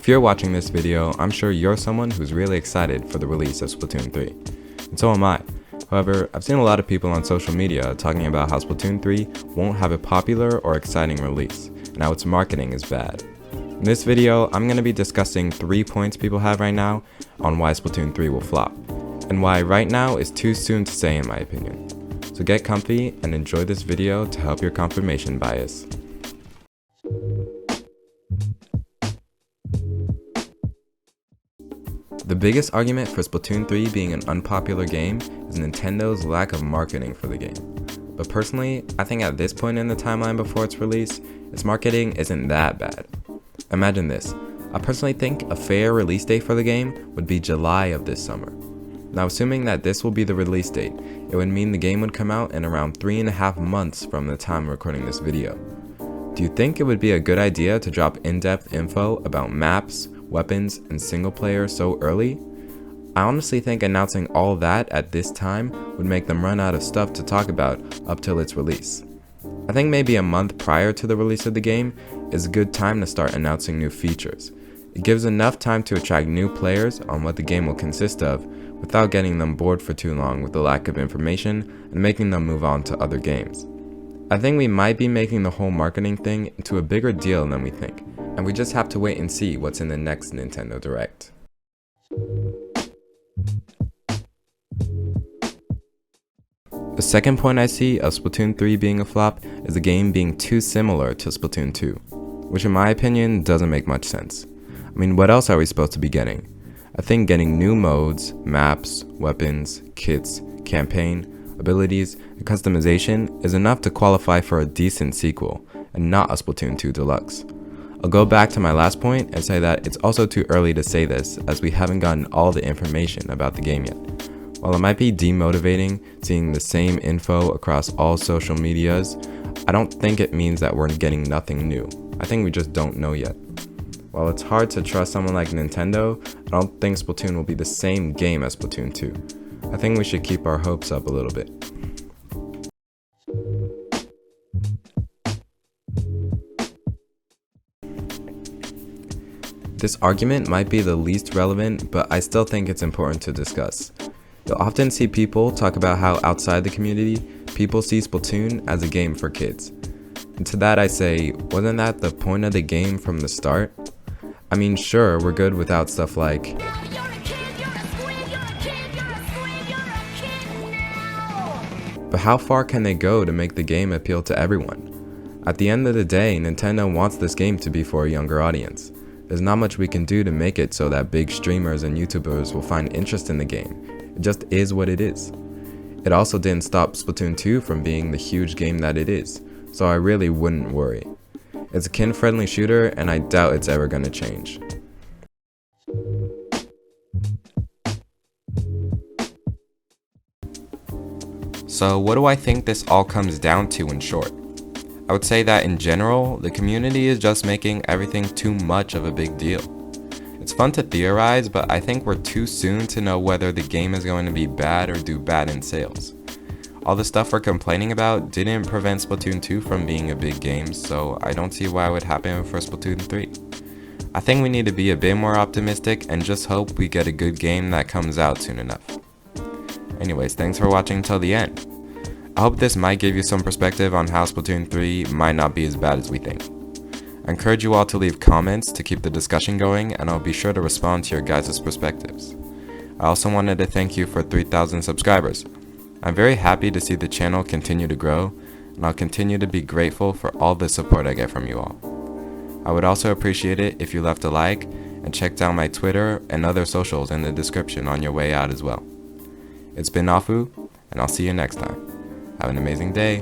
If you're watching this video, I'm sure you're someone who's really excited for the release of Splatoon 3. And so am I. However, I've seen a lot of people on social media talking about how Splatoon 3 won't have a popular or exciting release, and how its marketing is bad. In this video, I'm going to be discussing 3 points people have right now on why Splatoon 3 will flop, and why right now is too soon to say in my opinion. So get comfy and enjoy this video to help your confirmation bias. The biggest argument for Splatoon 3 being an unpopular game is Nintendo's lack of marketing for the game. But personally, I think at this point in the timeline before its release, its marketing isn't that bad. Imagine this, I personally think a fair release date for the game would be July of this summer. Now assuming that this will be the release date, it would mean the game would come out in around 3.5 months from the time recording this video. Do you think it would be a good idea to drop in-depth info about maps, weapons, and single player so early? I honestly think announcing all that at this time would make them run out of stuff to talk about up till its release. I think maybe a month prior to the release of the game is a good time to start announcing new features. It gives enough time to attract new players on what the game will consist of without getting them bored for too long with the lack of information and making them move on to other games. I think we might be making the whole marketing thing into a bigger deal than we think, and we just have to wait and see what's in the next Nintendo Direct. The second point I see of Splatoon 3 being a flop is the game being too similar to Splatoon 2, which in my opinion doesn't make much sense. I mean, what else are we supposed to be getting? I think getting new modes, maps, weapons, kits, campaign, abilities, and customization is enough to qualify for a decent sequel, and not a Splatoon 2 Deluxe. I'll go back to my last point and say that it's also too early to say this, as we haven't gotten all the information about the game yet. While it might be demotivating seeing the same info across all social medias, I don't think it means that we're getting nothing new. I think we just don't know yet. While it's hard to trust someone like Nintendo, I don't think Splatoon will be the same game as Splatoon 2. I think we should keep our hopes up a little bit. This argument might be the least relevant, but I still think it's important to discuss. You'll often see people talk about how outside the community, people see Splatoon as a game for kids. And to that I say, wasn't that the point of the game from the start? I mean, sure, we're good without stuff like but how far can they go to make the game appeal to everyone? At the end of the day, Nintendo wants this game to be for a younger audience. There's not much we can do to make it so that big streamers and YouTubers will find interest in the game. It just is what it is. It also didn't stop Splatoon 2 from being the huge game that it is, so I really wouldn't worry. It's a kid-friendly shooter, and I doubt it's ever gonna change. So what do I think this all comes down to in short? I would say that in general, the community is just making everything too much of a big deal. It's fun to theorize, but I think we're too soon to know whether the game is going to be bad or do bad in sales. All the stuff we're complaining about didn't prevent Splatoon 2 from being a big game, so I don't see why it would happen for Splatoon 3. I think we need to be a bit more optimistic and just hope we get a good game that comes out soon enough. Anyways, thanks for watching till the end. I hope this might give you some perspective on how Splatoon 3 might not be as bad as we think. I encourage you all to leave comments to keep the discussion going, and I'll be sure to respond to your guys' perspectives. I also wanted to thank you for 3,000 subscribers. I'm very happy to see the channel continue to grow, and I'll continue to be grateful for all the support I get from you all. I would also appreciate it if you left a like and checked out my Twitter and other socials in the description on your way out as well. It's been Afu, and I'll see you next time. Have an amazing day.